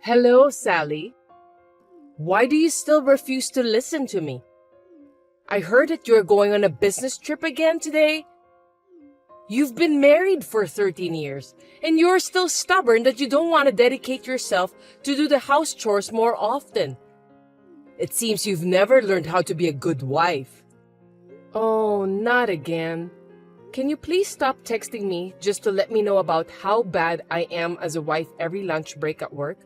Hello, Sally. Why do you still refuse to listen to me? I heard that you're going on a business trip again today. You've been married for 13 years, and you're still stubborn that you don't want to dedicate yourself to do the house chores more often. It seems you've never learned how to be a good wife. Oh, not again. Can you please stop texting me just to let me know about how bad I am as a wife every lunch break at work?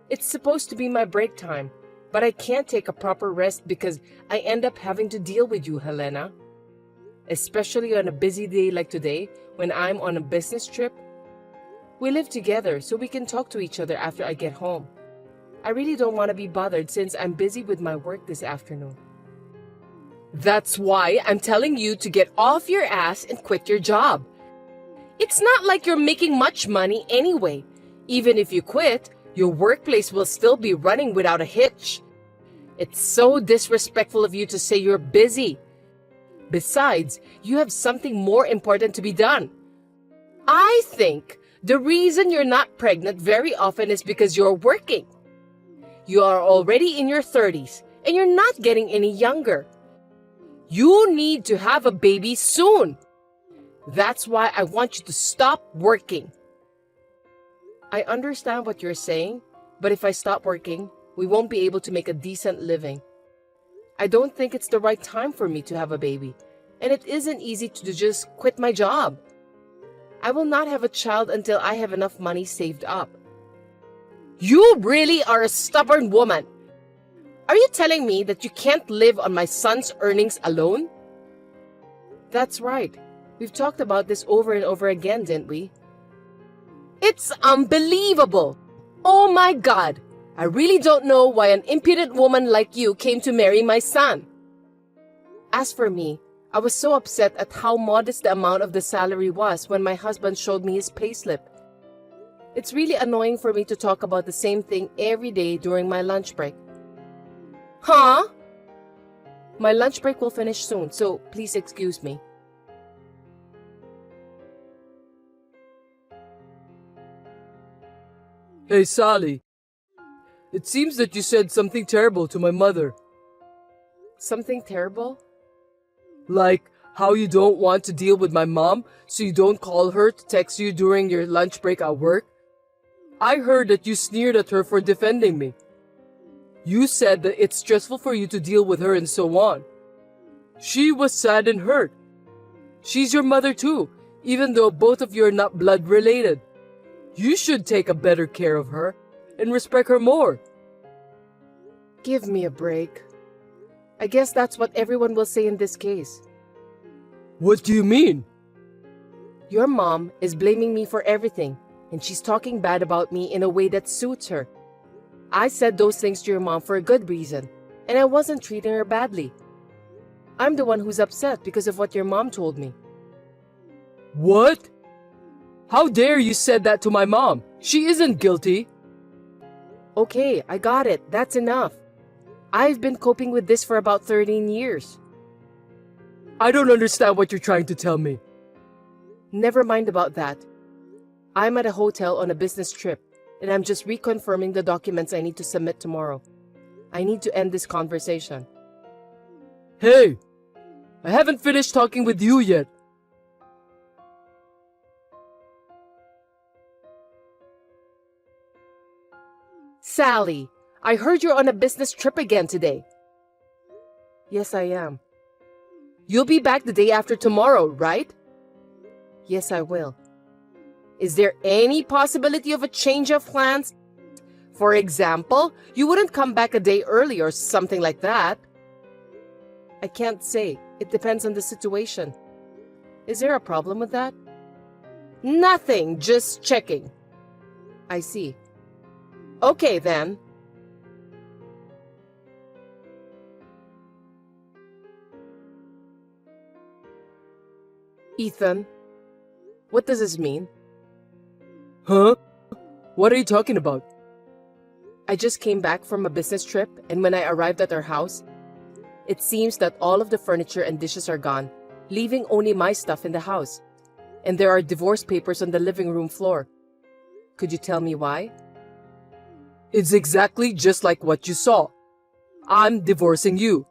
It's supposed to be my break time, but I can't take a proper rest because I end up having to deal with you, Helena. Especially on a busy day like today when I'm on a business trip. We live together so we can talk to each other after I get home. I really don't want to be bothered since I'm busy with my work this afternoon. That's why I'm telling you to get off your ass and quit your job. It's not like you're making much money anyway. Even if you quit, your workplace will still be running without a hitch. It's so disrespectful of you to say you're busy. Besides, you have something more important to be done. I think the reason you're not pregnant very often is because you're working. You are already in your 30s and you're not getting any younger. You need to have a baby soon. That's why I want you to stop working. I understand what you're saying, but if I stop working, we won't be able to make a decent living. I don't think it's the right time for me to have a baby, and it isn't easy to just quit my job. I will not have a child until I have enough money saved up. You really are a stubborn woman. Are you telling me that you can't live on my son's earnings alone? That's right. We've talked about this over and over again, didn't we? It's unbelievable. Oh my God. I really don't know why an impudent woman like you came to marry my son. As for me, I was so upset at how modest the amount of the salary was when my husband showed me his payslip. It's really annoying for me to talk about the same thing every day during my lunch break. Huh? My lunch break will finish soon, so please excuse me. Hey, Sally. It seems that you said something terrible to my mother. Something terrible? Like how you don't want to deal with my mom, so you don't call her to text you during your lunch break at work? I heard that you sneered at her for defending me. You said that it's stressful for you to deal with her and so on. She was sad and hurt. She's your mother too, even though both of you are not blood related. You should take a better care of her and respect her more. Give me a break. I guess that's what everyone will say in this case. What do you mean? Your mom is blaming me for everything, and she's talking bad about me in a way that suits her. I said those things to your mom for a good reason, and I wasn't treating her badly. I'm the one who's upset because of what your mom told me. What? How dare you said that to my mom? She isn't guilty. Okay, I got it. That's enough. I've been coping with this for about 13 years. I don't understand what you're trying to tell me. Never mind about that. I'm at a hotel on a business trip, and I'm just reconfirming the documents I need to submit tomorrow. I need to end this conversation. Hey, I haven't finished talking with you yet. Sally, I heard you're on a business trip again today. Yes, I am. You'll be back the day after tomorrow, right? Yes, I will. Is there any possibility of a change of plans? For example, you wouldn't come back a day early or something like that. I can't say. It depends on the situation. Is there a problem with that? Nothing, just checking. I see. Okay, then. Ethan, what does this mean? Huh? What are you talking about? I just came back from a business trip, and when I arrived at our house, it seems that all of the furniture and dishes are gone, leaving only my stuff in the house. And there are divorce papers on the living room floor. Could you tell me why? It's exactly just like what you saw. I'm divorcing you.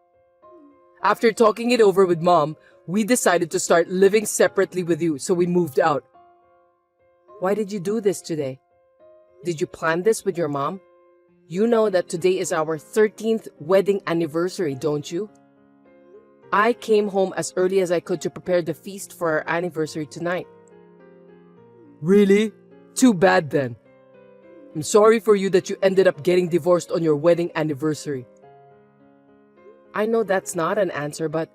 After talking it over with Mom, we decided to start living separately with you, so we moved out. Why did you do this today? Did you plan this with your mom? You know that today is our 13th wedding anniversary, don't you? I came home as early as I could to prepare the feast for our anniversary tonight. Really? Too bad then. I'm sorry for you that you ended up getting divorced on your wedding anniversary. I know that's not an answer, but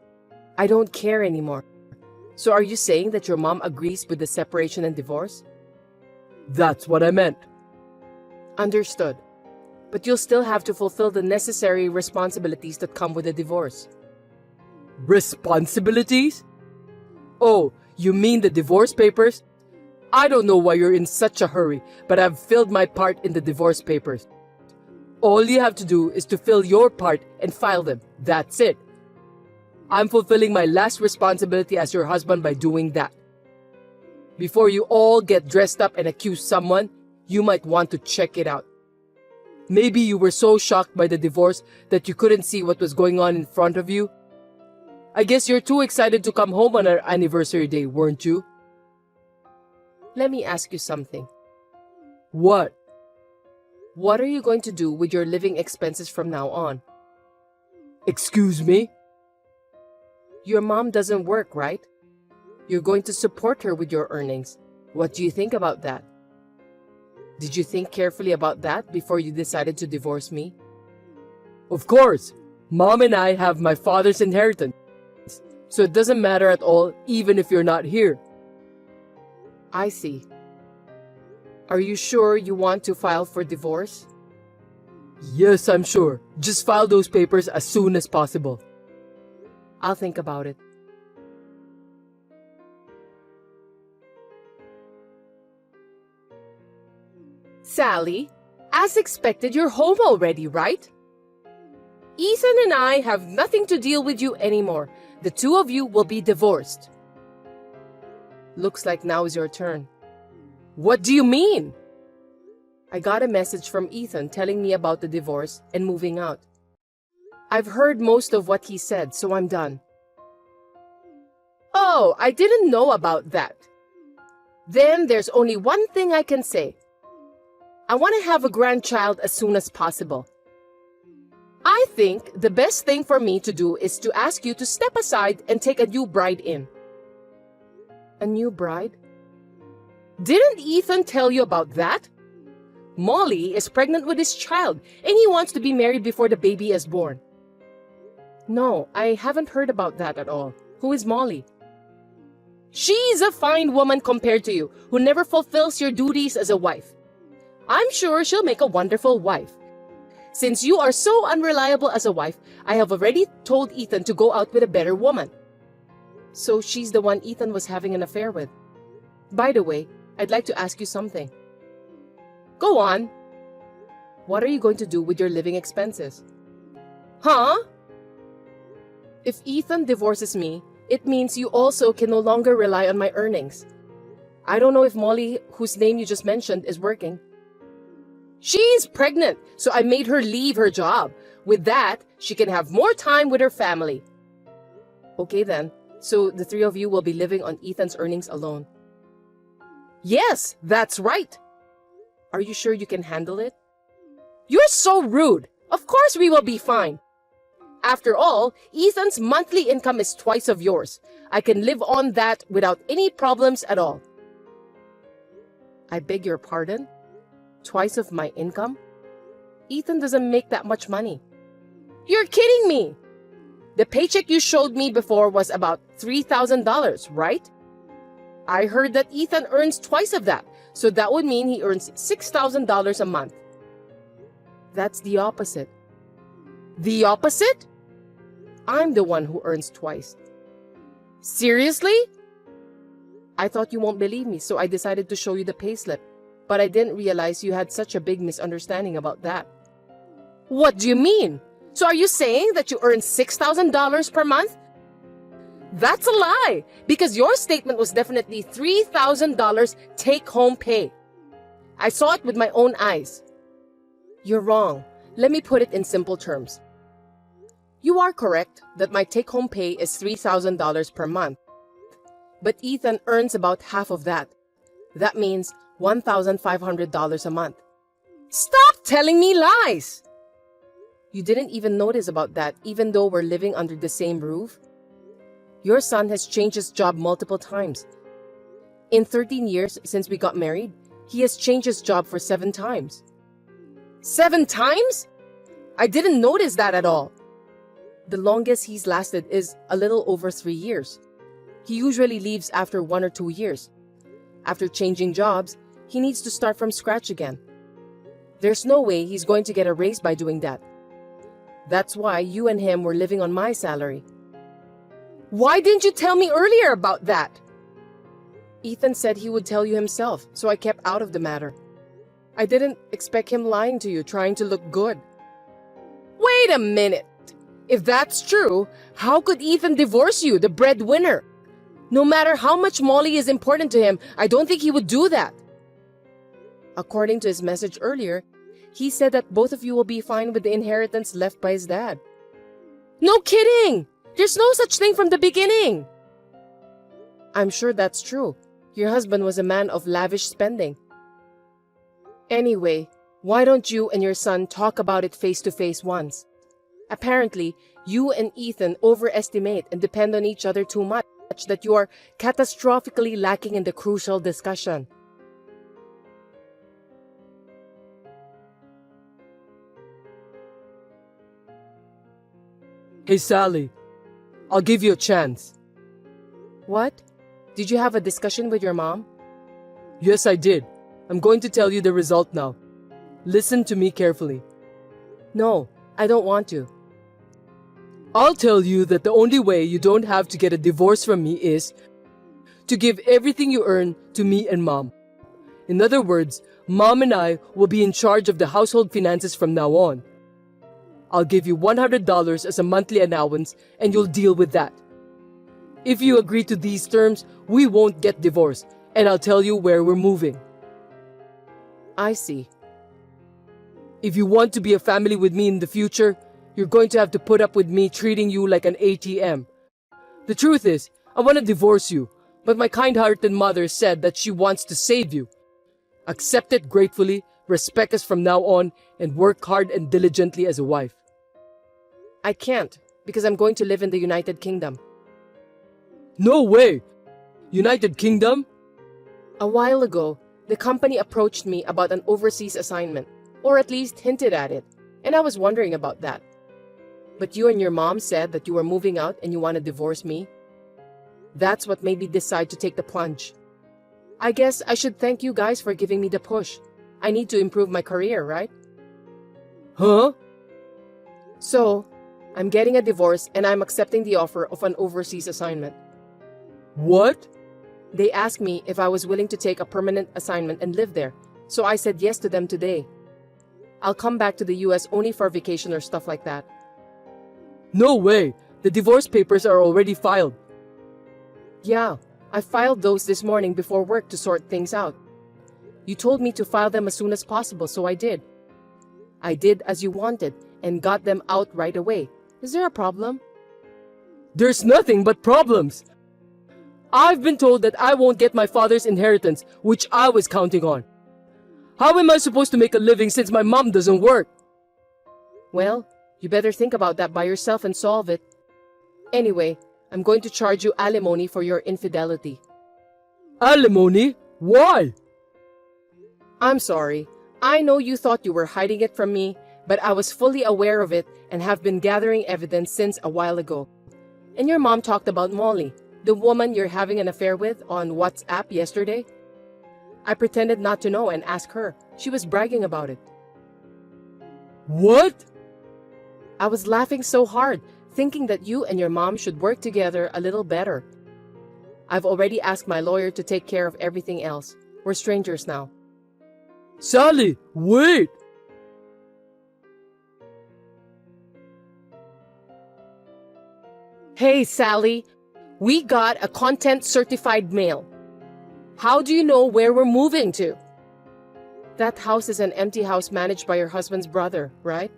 I don't care anymore. So are you saying that your mom agrees with the separation and divorce? That's what I meant. Understood. But you'll still have to fulfill the necessary responsibilities that come with a divorce. Responsibilities? Oh, you mean the divorce papers? I don't know why you're in such a hurry, but I've filled my part in the divorce papers. All you have to do is to fill your part and file them. That's it. I'm fulfilling my last responsibility as your husband by doing that. Before you all get dressed up and accuse someone, you might want to check it out. Maybe you were so shocked by the divorce that you couldn't see what was going on in front of you. I guess you're too excited to come home on our anniversary day, weren't you? Let me ask you something. What? What are you going to do with your living expenses from now on? Excuse me? Your mom doesn't work, right? You're going to support her with your earnings. What do you think about that? Did you think carefully about that before you decided to divorce me? Of course. Mom and I have my father's inheritance. So it doesn't matter at all, even if you're not here. I see. Are you sure you want to file for divorce? Yes, I'm sure. Just file those papers as soon as possible. I'll think about it. Sally, as expected, you're home already, right? Ethan and I have nothing to deal with you anymore. The two of you will be divorced. Looks like now is your turn. What do you mean? I got a message from Ethan telling me about the divorce and moving out. I've heard most of what he said, so I'm done. Oh, I didn't know about that. Then there's only one thing I can say. I want to have a grandchild as soon as possible. I think the best thing for me to do is to ask you to step aside and take a new bride in. A new bride? Didn't Ethan tell you about that? Molly is pregnant with his child and he wants to be married before the baby is born. No, I haven't heard about that at all. Who is Molly? She's a fine woman compared to you, who never fulfills your duties as a wife. I'm sure she'll make a wonderful wife. Since you are so unreliable as a wife, I have already told Ethan to go out with a better woman. So she's the one Ethan was having an affair with. By the way, I'd like to ask you something. Go on. What are you going to do with your living expenses? Huh? If Ethan divorces me, it means you also can no longer rely on my earnings. I don't know if Molly, whose name you just mentioned, is working. She's pregnant, so I made her leave her job. With that, she can have more time with her family. Okay then, so the three of you will be living on Ethan's earnings alone. Yes, that's right. Are you sure you can handle it? You're so rude. Of course we will be fine. After all, Ethan's monthly income is twice of yours. I can live on that without any problems at all. I beg your pardon? Twice of my income? Ethan doesn't make that much money. You're kidding me! The paycheck you showed me before was about $3,000, right? I heard that Ethan earns twice of that, so that would mean he earns $6,000 a month. That's the opposite. The opposite? I'm the one who earns twice. Seriously? I thought you won't believe me, so I decided to show you the payslip. But I didn't realize you had such a big misunderstanding about that. What do you mean? So are you saying that you earn $6,000 per month? That's a lie, because your statement was definitely $3,000 take-home pay. I saw it with my own eyes. You're wrong. Let me put it in simple terms. You are correct that my take-home pay is $3,000 per month. But Ethan earns about half of that. That means $1,500 a month. Stop telling me lies! You didn't even notice about that even though we're living under the same roof? Your son has changed his job multiple times. In 13 years since we got married, he has changed his job for 7 times. 7 times? I didn't notice that at all. The longest he's lasted is a little over 3 years. He usually leaves after 1 or 2 years. After changing jobs, he needs to start from scratch again. There's no way he's going to get a raise by doing that. That's why you and him were living on my salary. Why didn't you tell me earlier about that? Ethan said he would tell you himself, so I kept out of the matter. I didn't expect him lying to you, trying to look good. Wait a minute! If that's true, how could Ethan divorce you, the breadwinner? No matter how much Molly is important to him, I don't think he would do that. According to his message earlier, he said that both of you will be fine with the inheritance left by his dad. No kidding! There's no such thing from the beginning! I'm sure that's true. Your husband was a man of lavish spending. Anyway, why don't you and your son talk about it face to face once? Apparently, you and Ethan overestimate and depend on each other too much that you are catastrophically lacking in the crucial discussion. Hey, Sally. I'll give you a chance. What? Did you have a discussion with your mom? Yes, I did. I'm going to tell you the result now. Listen to me carefully. No, I don't want to. I'll tell you that the only way you don't have to get a divorce from me is to give everything you earn to me and Mom. In other words, Mom and I will be in charge of the household finances from now on. I'll give you $100 as a monthly allowance and you'll deal with that. If you agree to these terms, we won't get divorced, and I'll tell you where we're moving. I see. If you want to be a family with me in the future, you're going to have to put up with me treating you like an ATM. The truth is, I want to divorce you, but my kind-hearted mother said that she wants to save you. Accept it gratefully, respect us from now on, and work hard and diligently as a wife. I can't, because I'm going to live in the United Kingdom. No way! United Kingdom? A while ago, the company approached me about an overseas assignment, or at least hinted at it, and I was wondering about that. But you and your mom said that you were moving out and you want to divorce me. That's what made me decide to take the plunge. I guess I should thank you guys for giving me the push. I need to improve my career, right? Huh? So, I'm getting a divorce and I'm accepting the offer of an overseas assignment. What? They asked me if I was willing to take a permanent assignment and live there, so I said yes to them today. I'll come back to the US only for vacation or stuff like that. No way! The divorce papers are already filed. Yeah, I filed those this morning before work to sort things out. You told me to file them as soon as possible, so I did. I did as you wanted and got them out right away. Is there a problem? There's nothing but problems. I've been told that I won't get my father's inheritance, which I was counting on. How am I supposed to make a living since my mom doesn't work? Well, you better think about that by yourself and solve it. Anyway, I'm going to charge you alimony for your infidelity. Alimony? Why? I'm sorry. I know you thought you were hiding it from me, but I was fully aware of it and have been gathering evidence since a while ago. And your mom talked about Molly, the woman you're having an affair with, on WhatsApp yesterday. I pretended not to know and asked her. She was bragging about it. What? I was laughing so hard, thinking that you and your mom should work together a little better. I've already asked my lawyer to take care of everything else. We're strangers now. Sally, wait! Hey, Sally. We got a content certified mail. How do you know where we're moving to? That house is an empty house managed by your husband's brother, right?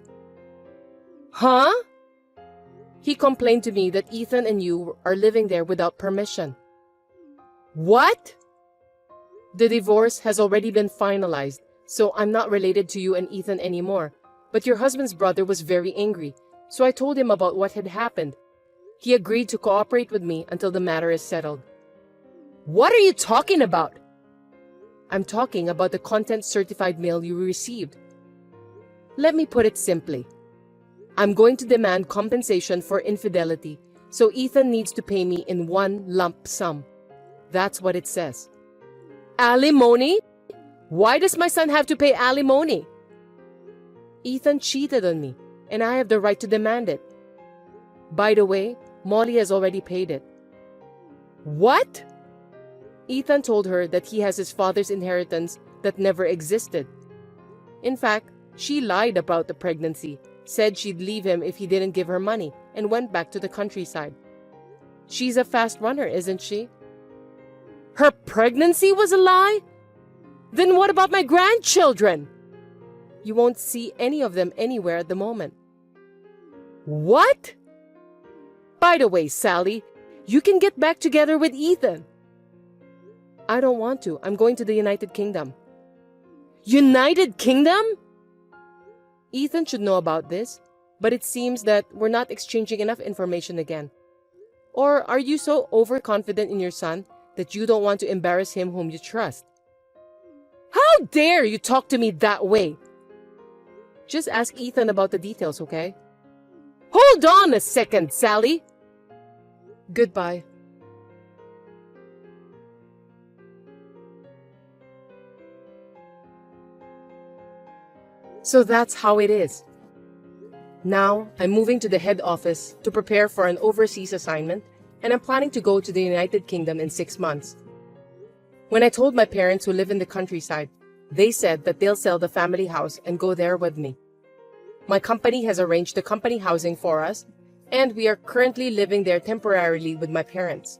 Huh? He complained to me that Ethan and you are living there without permission. What? The divorce has already been finalized, so I'm not related to you and Ethan anymore. But your husband's brother was very angry, so I told him about what had happened. He agreed to cooperate with me until the matter is settled. What are you talking about? I'm talking about the content-certified mail you received. Let me put it simply. I'm going to demand compensation for infidelity, so Ethan needs to pay me in one lump sum. That's what it says. Alimony? Why does my son have to pay alimony? Ethan cheated on me, and I have the right to demand it. By the way, Molly has already paid it. What? Ethan told her that he has his father's inheritance that never existed. In fact, she lied about the pregnancy, said she'd leave him if he didn't give her money, and went back to the countryside. She's a fast runner, isn't she? Her pregnancy was a lie? Then what about my grandchildren? You won't see any of them anywhere at the moment. What? By the way, Sally, you can get back together with Ethan. I don't want to. I'm going to the United Kingdom. United Kingdom? Ethan should know about this, but it seems that we're not exchanging enough information again. Or are you so overconfident in your son that you don't want to embarrass him whom you trust? How dare you talk to me that way? Just ask Ethan about the details, okay? Hold on a second, Sally. Goodbye. So that's how it is. Now, I'm moving to the head office to prepare for an overseas assignment, and I'm planning to go to the United Kingdom in 6 months. When I told my parents who live in the countryside, they said that they'll sell the family house and go there with me. My company has arranged the company housing for us, and we are currently living there temporarily with my parents.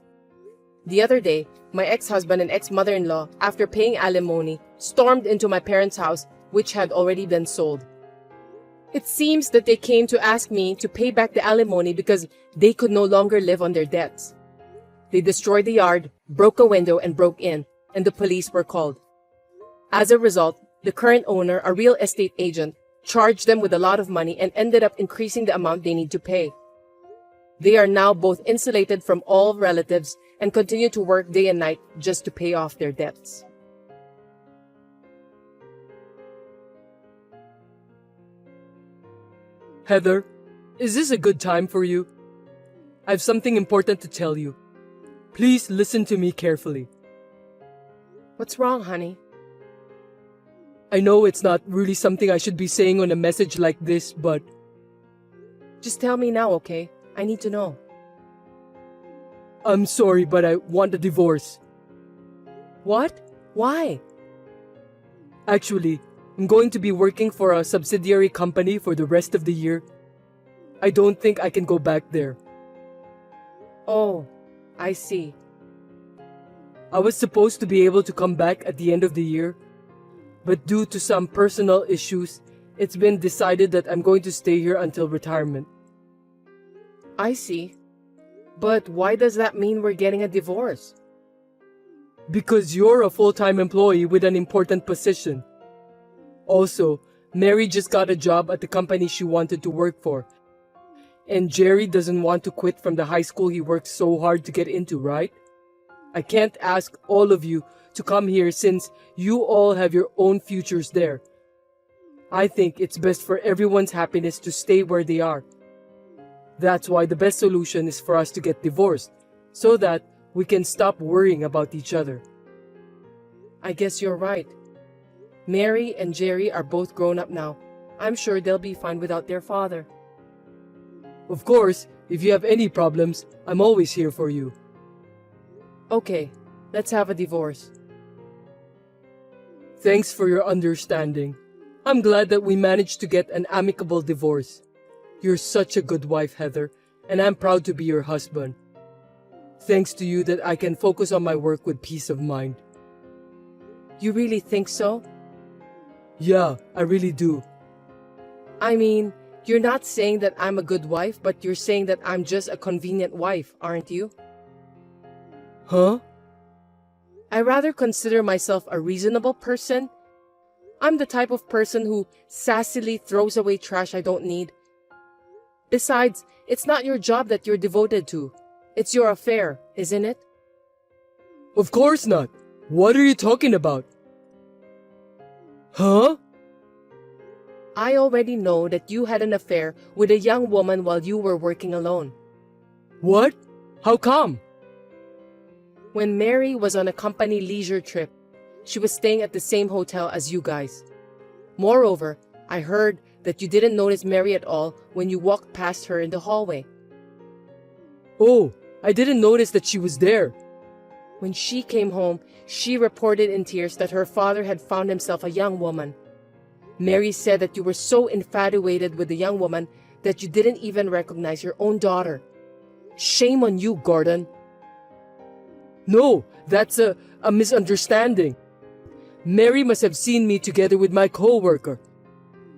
The other day, my ex-husband and ex-mother-in-law, after paying alimony, stormed into my parents' house, which had already been sold. It seems that they came to ask me to pay back the alimony because they could no longer live on their debts. They destroyed the yard, broke a window, and broke in, and the police were called. As a result, the current owner, a real estate agent, charged them with a lot of money and ended up increasing the amount they need to pay. They are now both insulated from all relatives and continue to work day and night just to pay off their debts. Heather, is this a good time for you? I have something important to tell you. Please listen to me carefully. What's wrong, honey? I know it's not really something I should be saying on a message like this, but Just tell me now, okay? I need to know. I'm sorry, but I want a divorce. What? Why? Actually, I'm going to be working for a subsidiary company for the rest of the year. I don't think I can go back there. Oh, I see. I was supposed to be able to come back at the end of the year, but due to some personal issues, it's been decided that I'm going to stay here until retirement. I see. But why does that mean we're getting a divorce? Because you're a full-time employee with an important position. Also, Mary just got a job at the company she wanted to work for. And Jerry doesn't want to quit from the high school he worked so hard to get into, right? I can't ask all of you to come here since you all have your own futures there. I think it's best for everyone's happiness to stay where they are. That's why the best solution is for us to get divorced, so that we can stop worrying about each other. I guess you're right. Mary and Jerry are both grown up now. I'm sure they'll be fine without their father. Of course, if you have any problems, I'm always here for you. Okay, let's have a divorce. Thanks for your understanding. I'm glad that we managed to get an amicable divorce. You're such a good wife, Heather, and I'm proud to be your husband. Thanks to you that I can focus on my work with peace of mind. You really think so? Yeah, I really do. I mean, you're not saying that I'm a good wife, but you're saying that I'm just a convenient wife, aren't you? Huh? I rather consider myself a reasonable person. I'm the type of person who sassily throws away trash I don't need. Besides, it's not your job that you're devoted to. It's your affair, isn't it? Of course not. What are you talking about? Huh? I already know that you had an affair with a young woman while you were working alone. What? How come? When Mary was on a company leisure trip, she was staying at the same hotel as you guys. Moreover, I heard that you didn't notice Mary at all when you walked past her in the hallway. Oh, I didn't notice that she was there. When she came home, she reported in tears that her father had found himself a young woman. Mary said that you were so infatuated with the young woman that you didn't even recognize your own daughter. Shame on you, Gordon. No, that's a misunderstanding. Mary must have seen me together with my co-worker.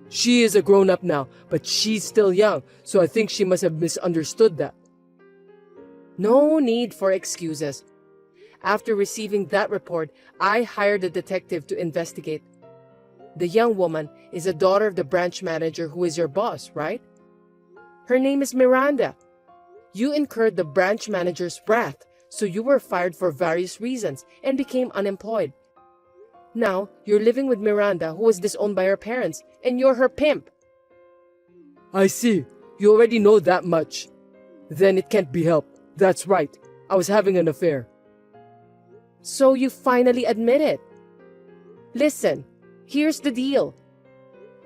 She is a grown-up now, but she's still young, so I think she must have misunderstood that. No need for excuses. After receiving that report, I hired a detective to investigate. The young woman is a daughter of the branch manager who is your boss, right? Her name is Miranda. You incurred the branch manager's wrath, so you were fired for various reasons and became unemployed. Now, you're living with Miranda, who was disowned by her parents, and you're her pimp. I see. You already know that much. Then it can't be helped. That's right. I was having an affair. So you finally admit it. Listen, here's the deal.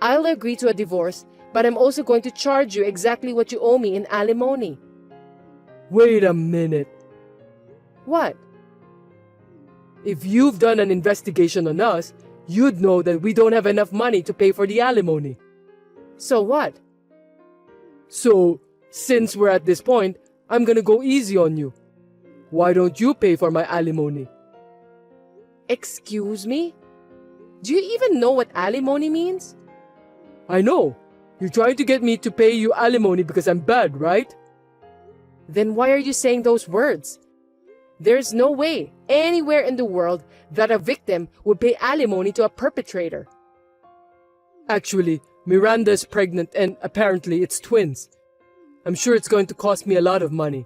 I'll agree to a divorce, but I'm also going to charge you exactly what you owe me in alimony. Wait a minute. What? If you've done an investigation on us, you'd know that we don't have enough money to pay for the alimony. So what? So, since we're at this point, I'm gonna go easy on you. Why don't you pay for my alimony? Excuse me? Do you even know what alimony means? I know. You're trying to get me to pay you alimony because I'm bad, right? Then why are you saying those words? There's no way, anywhere in the world, that a victim would pay alimony to a perpetrator. Actually, Miranda is pregnant and apparently it's twins. I'm sure it's going to cost me a lot of money.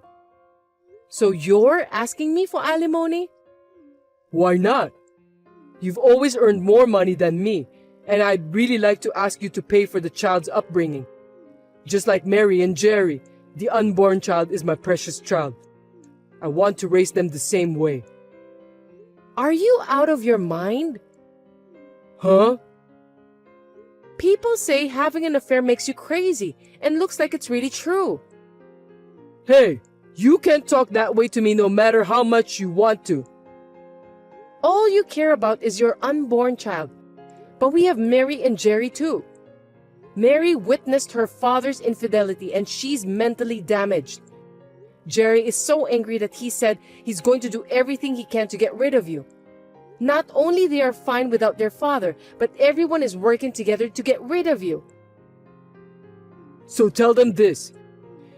So you're asking me for alimony? Why not? You've always earned more money than me, and I'd really like to ask you to pay for the child's upbringing. Just like Mary and Jerry, the unborn child is my precious child. I want to raise them the same way. Are you out of your mind? Huh? People say having an affair makes you crazy, and looks like it's really true. Hey, you can't talk that way to me no matter how much you want to. All you care about is your unborn child. But we have Mary and Jerry too. Mary witnessed her father's infidelity and she's mentally damaged. Jerry is so angry that he said he's going to do everything he can to get rid of you. Not only they are fine without their father, but everyone is working together to get rid of you. So tell them this.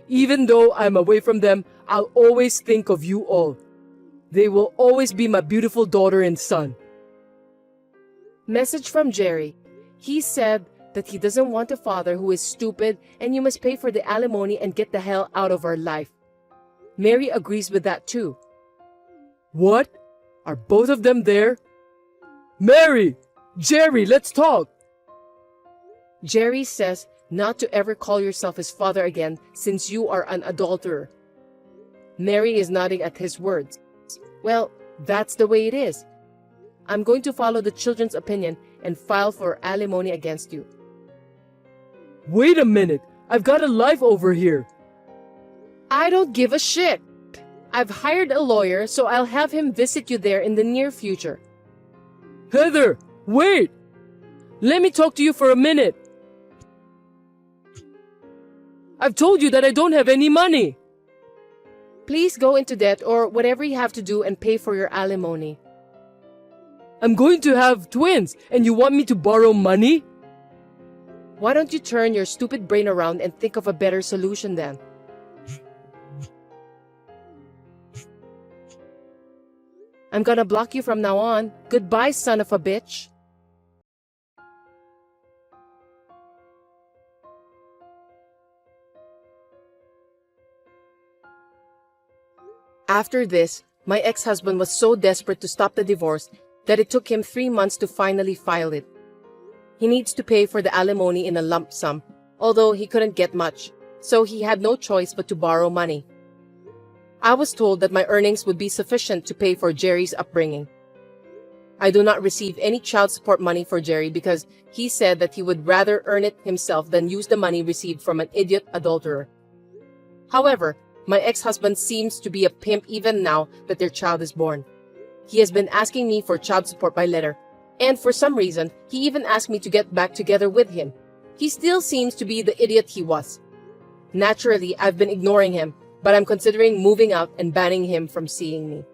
Even though I'm away from them, I'll always think of you all. They will always be my beautiful daughter and son. Message from Jerry. He said that he doesn't want a father who is stupid and you must pay for the alimony and get the hell out of our life. Mary agrees with that too. What? Are both of them there? Mary! Jerry, let's talk! Jerry says not to ever call yourself his father again since you are an adulterer. Mary is nodding at his words. Well, that's the way it is. I'm going to follow the children's opinion and file for alimony against you. Wait a minute! I've got a life over here! I don't give a shit! I've hired a lawyer, so I'll have him visit you there in the near future. Heather! Wait! Let me talk to you for a minute! I've told you that I don't have any money! Please go into debt or whatever you have to do and pay for your alimony. I'm going to have twins, and you want me to borrow money? Why don't you turn your stupid brain around and think of a better solution then? I'm gonna block you from now on. Goodbye, son of a bitch. After this, my ex-husband was so desperate to stop the divorce that it took him 3 months to finally file it. He needs to pay for the alimony in a lump sum, although he couldn't get much, so he had no choice but to borrow money. I was told that my earnings would be sufficient to pay for Jerry's upbringing. I do not receive any child support money for Jerry because he said that he would rather earn it himself than use the money received from an idiot adulterer. However, my ex-husband seems to be a pimp even now that their child is born. He has been asking me for child support by letter, and for some reason, he even asked me to get back together with him. He still seems to be the idiot he was. Naturally, I've been ignoring him, but I'm considering moving out and banning him from seeing me.